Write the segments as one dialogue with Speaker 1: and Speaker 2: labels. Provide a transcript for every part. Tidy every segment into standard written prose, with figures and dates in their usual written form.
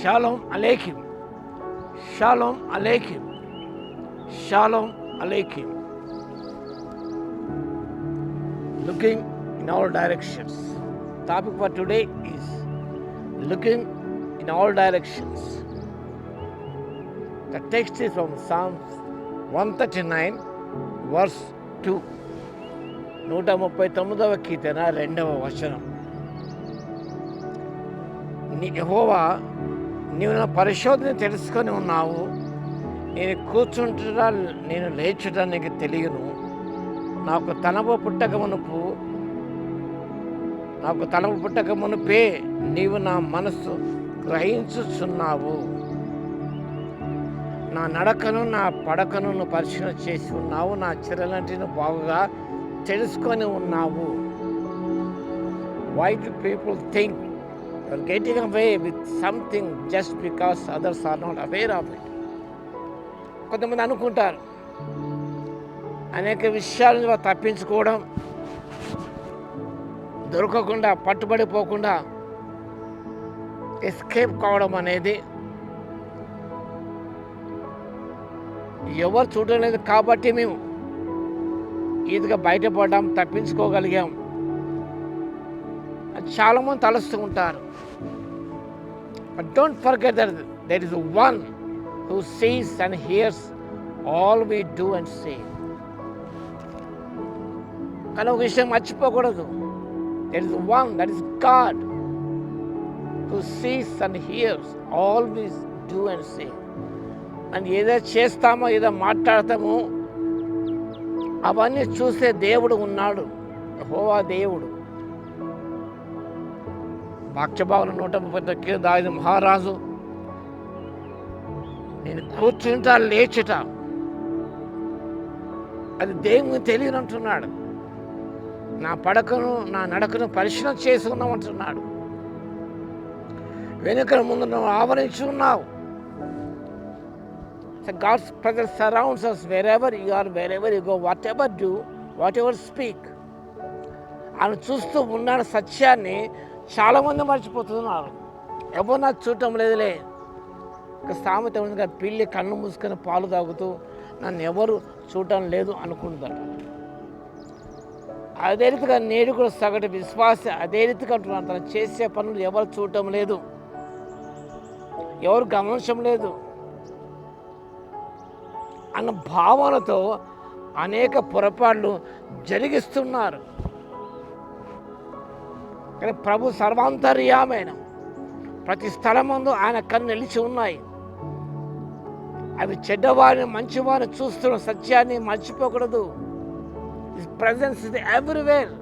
Speaker 1: Shalom Aleichem. Shalom Aleichem. Shalom Aleichem. Looking in all directions. Topic for today is looking in all directions. The text is from Psalms 139, verse 2. 139వ కీర్తన 2వ వచనం. యెహోవా, నీవు నా పరిశోధన తెలుసుకొని ఉన్నావు. నేను కూర్చుంటున్నా, నేను లేచుట నీకు తెలియను. నాకు తలపు పుట్టక మునుపే నీవు నా మనస్సు గ్రహించుచున్నావు. నా నడకను నా పడకను నువ్వు పరిశీలన చేసి ఉన్నావు. నా చర్యలంటిని బాగుగా తెలుసుకొని ఉన్నావు. Why do people think you're getting away with something just because others are not aware of it? కొంతమంది అనుకుంటారు అనేక విషయాలను వారు తప్పించుకోవడం, దొరకకుండా పట్టుబడిపోకుండా ఎస్కేప్ కావడం అనేది ఎవరు చూడలేదు కాబట్టి మేము ఈజీగా బయటపడ్డాం, తప్పించుకోగలిగాం అని చాలామంది తలుస్తూ ఉంటారు. But don't forget that there is one who sees and hears all we do and say. కానీ ఒక విషయం మర్చిపోకూడదు. There is one, that is God, who sees and hears all we do and say. అని ఏదో చేస్తామో ఏదో మాట్లాడతామో అవన్నీ చూసే దేవుడు ఉన్నాడు, యెహోవా దేవుడు. వాక్యభాగంలో 130 దావీదు మహారాజు, నేను కూర్చుంటా లేచుట అది దేవుని తెలియనంటున్నాడు. నా పడకను నా నడకను పరిశీలన చేసి ఉన్నామంటున్నాడు. వెనుక ముందు నువ్వు ఆవరించి ఉన్నావు. God's presence surrounds us wherever you are, wherever you go, whatever do, whatever speak. అని చూస్తూ ఉన్నాడు సత్యాన్ని చాలామంది మర్చిపోతున్నారు. ఎవరు నాకు చూడటం లేదులే. ఒక సామెత ఉంది, పిల్లి కన్ను మూసుకొని పాలు తాగుతూ నన్ను ఎవరు చూడటం లేదు అనుకుంటాడు. అదే రీతిగా నేడు కూడా సగటు విశ్వాస అదే రీతిగా అంటున్నాను. తను చేసే పనులు ఎవరు చూడటం లేదు, ఎవరు గమనించడం లేదు అన్న భావనతో అనేక పొరపాట్లు జరిగిస్తున్నారు. కానీ ప్రభు సర్వాంతర్యామైన ప్రతి స్థలమందు ఆయన కన్ను నిలిచి ఉన్నాయి. అవి చెడ్డవారిని మంచివారిని చూస్తున్న సత్యాన్ని మర్చిపోకూడదు. His presence is everywhere.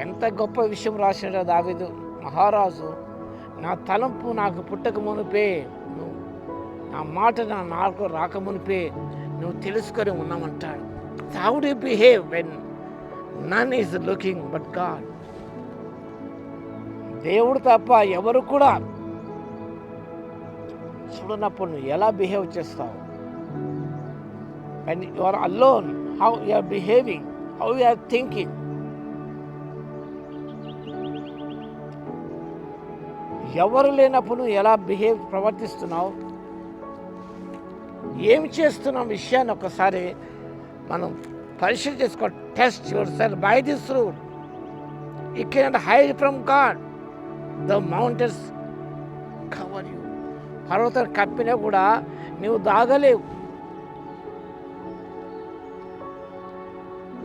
Speaker 1: ఎంత గొప్ప విషయం రాసిన దావీదు మహారాజు, నా తలంపు నాకు పుట్టక మునిపే, నువ్వు నా మాట నాకు రాకమునిపే నువ్వు తెలుసుకొని ఉన్నామంటాడు. How do you behave when none is looking but God? దేవుడు తప్ప ఎవరు కూడా చూడనప్పుడు నువ్వు ఎలా బిహేవ్ చేస్తావు? When you are alone, how you are behaving, how you are thinking. ఎవరు లేనప్పుడు నువ్వు ఎలా ప్రవర్తిస్తున్నావు, ఏమి చేస్తున్నాం విషయాన్ని ఒకసారి మనం పరిశీలన చేసుకో. Test your self by this rule. You cannot hide from God. The mountains cover you. పర్వతం కప్పినా కూడా నువ్వు దాగలేవు.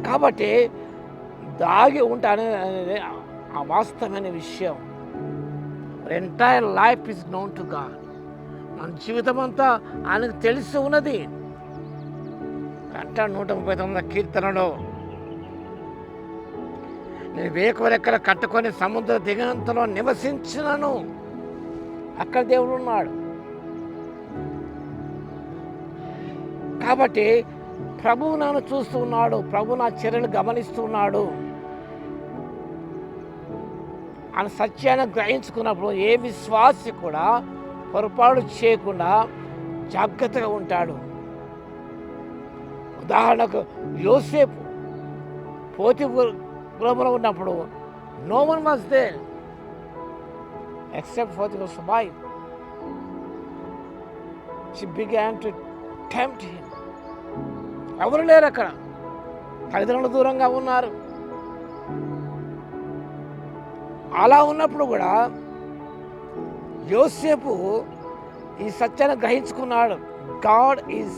Speaker 1: కాబట్టి దాగి ఉంటాననేది అవాస్తవమైన విషయం. Entire life is known to God. మన జీవితం అంతా ఆయనకు తెలిసి ఉన్నది. అంటాడు 139వ కీర్తనలో, నేను వేకువరెక్కల కట్టుకొని సముద్ర దిగంతలో నివసించినను. అక్కడ దేవుడు ఉన్నాడు. కాబట్టి ప్రభువు నన్ను చూస్తూ ఉన్నాడు, ప్రభు నా చర్యలు గమనిస్తూ ఉన్నాడు అని సత్యాన్ని గ్రహించుకున్నప్పుడు ఏ విశ్వాసి కూడా పొరపాటు చేయకుండా జాగ్రత్తగా ఉంటాడు. ఉదాహరణకు యోసేపు పోతీఫరు గృహంలో ఉన్నప్పుడు no one was there. except for his wife. She began to tempt him. ఎవరు లేరు అక్కడ, తల్లిదండ్రులు దూరంగా ఉన్నారు. అలా ఉన్నప్పుడు కూడా యోసేపు ఈ సత్యాన్ని గ్రహించుకున్నాడు. గాడ్ ఈజ్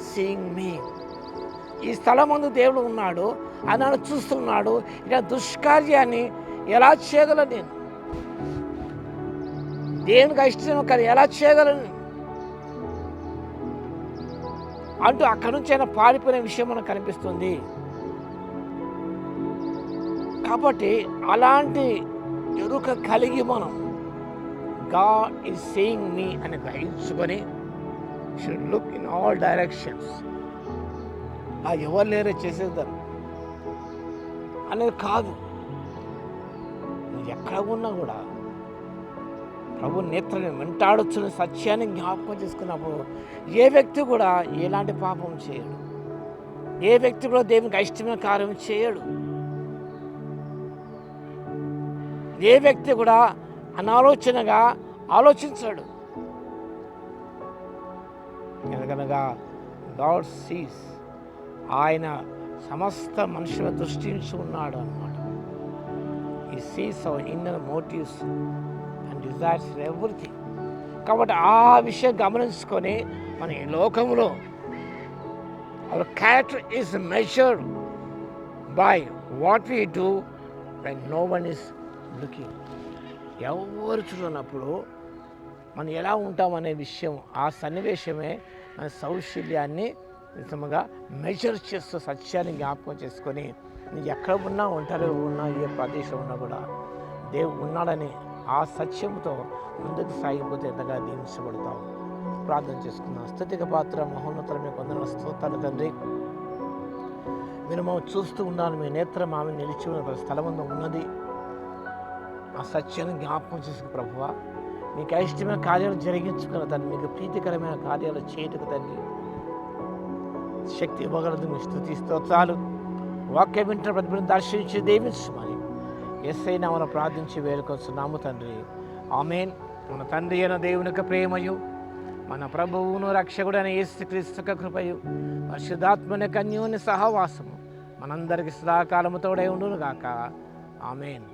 Speaker 1: సీయింగ్ మీ. ఈ స్థలమందు దేవుడు ఉన్నాడు, ఆయన చూస్తున్నాడు. ఇక దుష్కార్యాన్ని ఎలా చేయగలను నేను, దేవునికి ఇష్టం కానీ ఎలా చేయగలను అంటూ అక్కడి నుంచి ఆయన పారిపోయిన విషయం మనకు కనిపిస్తుంది. కాబట్టి అలాంటి ఎరుక కలిగి మనం గాడ్ ఈజ్ సీయింగ్ మీ అని గ్రహించుకొని should look in all directions. ఎవరు లేరే చేసేద్దాం అనేది కాదు. ఎక్కడ ఉన్నా కూడా ప్రభు నేత్రాన్ని వెంటాడుతున్న సత్యాన్ని జ్ఞాపకం చేసుకున్నప్పుడు ఏ వ్యక్తి కూడా ఎలాంటి పాపం చేయడు, ఏ వ్యక్తి కూడా దేవునికి ఇష్టమైన కార్యం చేయడు, ఏ వ్యక్తి కూడా అనాలోచనగా ఆలోచించాడు. ఎందుకనగా గాడ్ సీస్, ఆయన సమస్త మనుషుల దృష్టించి ఉన్నాడు అన్నమాట. He sees our inner motives and desires for everything. కాబట్టి ఆ విషయం గమనించుకొని మన ఈ లోకంలో our character is measured by what we do when no one is looking. ఎవరు చూడనప్పుడు మనం ఎలా ఉంటామనే విషయం, ఆ సన్నివేశమే మన సౌశల్యాన్ని నిజంగా మెజర్ చేస్తూ సత్యాన్ని జ్ఞాపకం చేసుకొని నీ ఎక్కడ ఉన్నా ఒంటరి ఉన్నా ఏ ప్రదేశం ఉన్నా కూడా దేవుడు ఉన్నాడని ఆ సత్యంతో ముందుకు సాగిపోతే ఎంతగా దీవించబడతావు. ప్రార్థన చేసుకున్నాం. స్తుతికి పాత్ర మహోన్నతమైన కొందరు స్తోత్రాలు తండ్రి. మీరు మేము చూస్తూ ఉన్నాను, మీ నేత్రం ఆమె నిలిచి ఉన్న స్థలమందు ఉన్నది. ఆ సత్యాన్ని జ్ఞాపకం చేసుకు ప్రభువా, మీకు ఇష్టమైన కార్యాలు జరిగించుకున్న తండ్రి, మీకు ప్రీతికరమైన కార్యాలు చేయటకు తండ్రి శక్తి ఇవ్వగలదు. మీ స్తుతి స్తోత్రాలు. వాక్యం వింటున్న ప్రతిభను దర్శించి దీవించమని యేసయ్య నామమున ప్రార్థించి వేడుకొంచున్నాము తండ్రి. ఆమేన్. మన తండ్రి అయిన దేవుని యొక్క ప్రేమయు, మన ప్రభువును రక్షకుడైన యేసుక్రీస్తు యొక్క కృపయు, పరిశుద్ధాత్మని యొక్క అన్యోన్య సహవాసము మనందరికీ సదాకాలము తోడై ఉండును గాక. ఆమేన్.